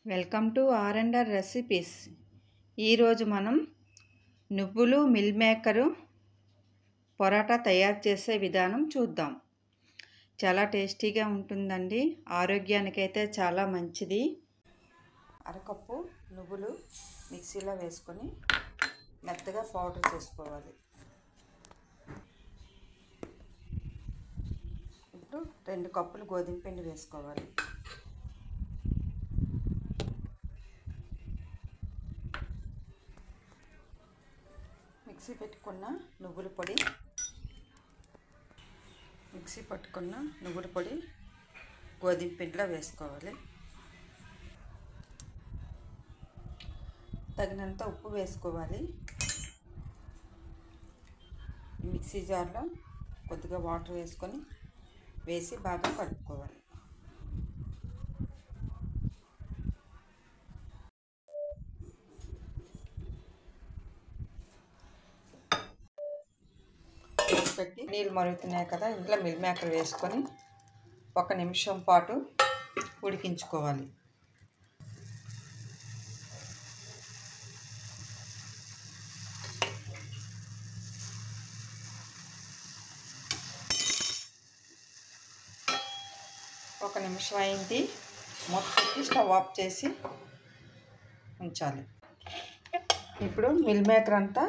Welcome to R&R recipes. ఈరోజు మనం నువ్వులు మిల్ మేకరు పొరాటా తయారు చేసే విధానం చూద్దాం. చాలా టేస్టీగా ఉంటుందండి, ఆరోగ్యానికైతే చాలా మంచిది. అరకప్పు నువ్వులు మిక్సీలో వేసుకొని మెత్తగా పౌడర్ చేసుకోవాలి. ఇప్పుడు 2 కప్పులు గోధుమ పిండి వేసుకోవాలి. మిక్సీ పట్టుకున్న నువ్వుల పొడి గోధుమ పిండిలో వేసుకోవాలి. తగినంత ఉప్పు వేసుకోవాలి. మిక్సీ జార్లో కొద్దిగా వాటర్ వేసి బాగా కలుపుకోవాలి. పెట్టి నీళ్ళు మరుగుతున్నాయి కదా, ఇందులో మిల్ మేకర్ వేసుకొని 1 నిమిషం పాటు ఉడికించుకోవాలి. ఒక నిమిషం అయింది, మూత పెట్టి స్టవ్ ఆఫ్ చేసి ఉంచాలి. ఇప్పుడు మిల్ మేకర్ అంతా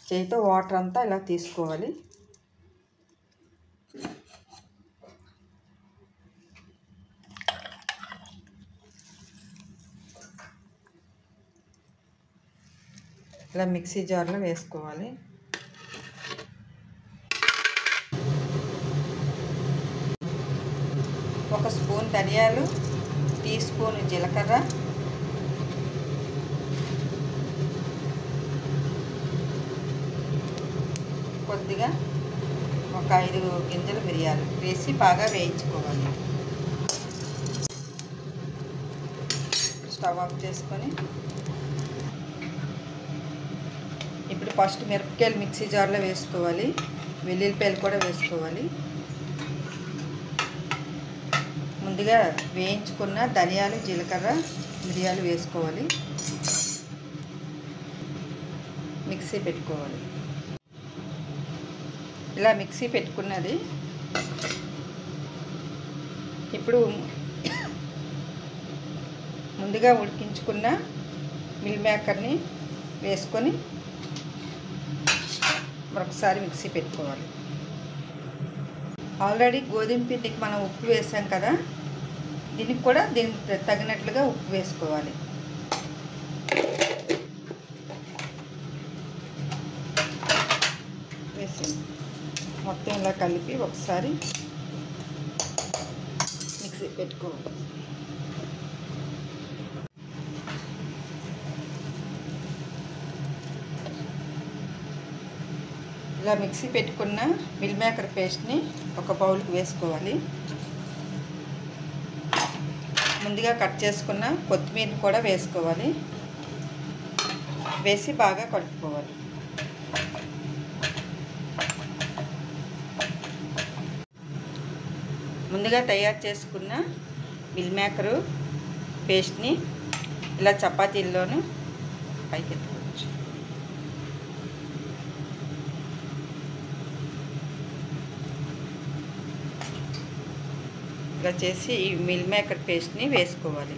చేతితో వాటర్ అంతా ఇలా తీసుకోవాలి. ఇలా మిక్సీ జార్లో వేసుకోవాలి. ఒక స్పూన్ ధనియాలు, టీ స్పూన్ జీలకర్ర, కొద్దిగా ఒక 5 గింజలు మిరియాలు వేసి బాగా వేయించుకోవాలి. స్టవ్ ఆఫ్ చేసుకొని ఇప్పుడు ఫస్ట్ మిరపకాయలు మిక్సీ జార్లో వేసుకోవాలి. వెల్లుల్లిపాయలు కూడా వేసుకోవాలి. ముందుగా వేయించుకున్న ధనియాలు, జీలకర్ర, మిరియాలు వేసుకోవాలి. మిక్సీ పెట్టుకోవాలి. ఇలా మిక్సీ పెట్టుకున్నది ఇప్పుడు ముందుగా ఉడికించుకున్న మిల్ మేకర్ని వేసుకొని మరొకసారి మిక్సీ పెట్టుకోవాలి. ఆల్రెడీ గోధుమ పిండికి మనం ఉప్పు వేసాం కదా, దీనికి కూడా దీనికి తగినట్లుగా ఉప్పు వేసుకోవాలి. వేసి మొత్తం ఇలా కలిపి ఒకసారి మిక్సీ పెట్టుకోవాలి. ఇలా మిక్సీ పెట్టుకున్న మిల్ మేకర్ పేస్ట్ని ఒక బౌల్కి వేసుకోవాలి. ముందుగా కట్ చేసుకున్న కొత్తిమీర కూడా వేసుకోవాలి. వేసి బాగా కలుపుకోవాలి. ముందుగా తయారు చేసుకున్న మిల్ మేకరు పేస్ట్ని ఇలా చపాతీల్లోనూ పైకెత్తుకోవచ్చు. ఇలా చేసి ఈ మిల్ మేకర్ పేస్ట్ని వేసుకోవాలి.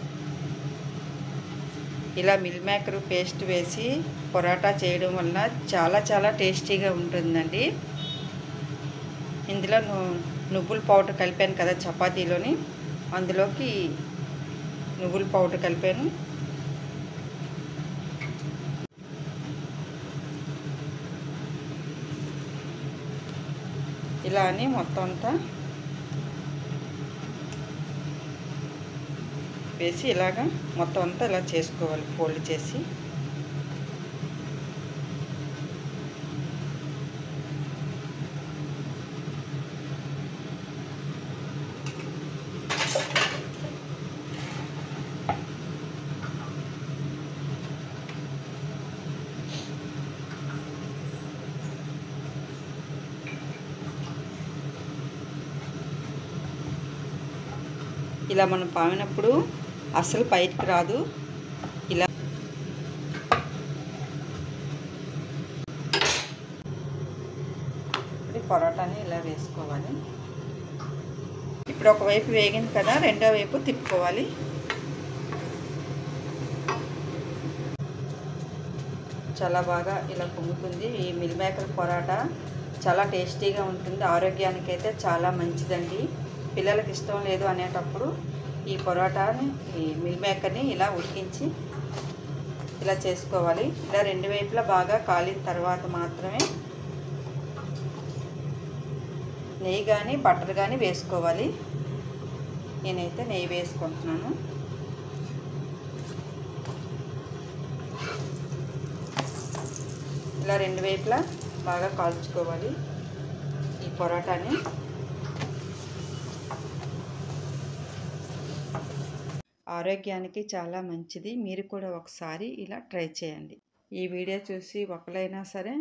ఇలా మిల్ మేకర్ పేస్ట్ వేసి పొరాటా చేయడం వల్ల చాలా టేస్టీగా ఉంటుందండి. ఇందులో నువ్వుల పౌడర్ కలిపాను కదా చపాతీలోని, అందులోకి నువ్వుల పౌడర్ కలిపాను. ఇలా అని మొత్తం అంతా వేసి ఇలాగా మొత్తం అంతా ఇలా చేసుకోవాలి. ఫోల్డ్ చేసి ఇలా మనం పామినప్పుడు అసలు పైకి రాదు. ఇలా పరోటాని ఇలా వేసుకోవాలి. ఇప్పుడు ఒకవైపు వేగింది కదా, రెండో వైపు తిప్పుకోవాలి. చాలా బాగా ఇలా పొంగుతుంది. ఈ మిల్ మేకర్ పరోటా చాలా టేస్టీగా ఉంటుంది. ఆరోగ్యానికి అయితే చాలా మంచిదండి. పిల్లలకి ఇష్టం లేదు అనేటప్పుడు ఈ పరోటాని, ఈ మిల్ మేకర్ని ఇలా ఉడికించి ఇలా చేసుకోవాలి. ఇలా రెండు వైపులా బాగా కాలిన తర్వాత మాత్రమే నెయ్యి కానీ బటర్ కానీ వేసుకోవాలి. నేనైతే నెయ్యి వేసుకుంటున్నాను. ఇలా రెండు వైపులా బాగా కాల్చుకోవాలి ఈ పరోటాని. ఆరోగ్యానికి చాలా మంచిది. మీరు కూడా ఒకసారి ఇలా ట్రై చేయండి. ఈ వీడియో చూసి ఒకరైనా సరే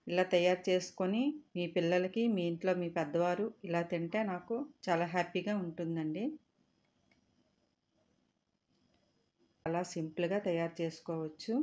ఇలా తయారు చేసుకొని మీ పిల్లలకి, మీ ఇంట్లో మీ పెద్దవారు ఇలా తింటే నాకు చాలా హ్యాపీగా ఉంటుందండి. చాలా సింపుల్గా తయారు చేసుకోవచ్చు.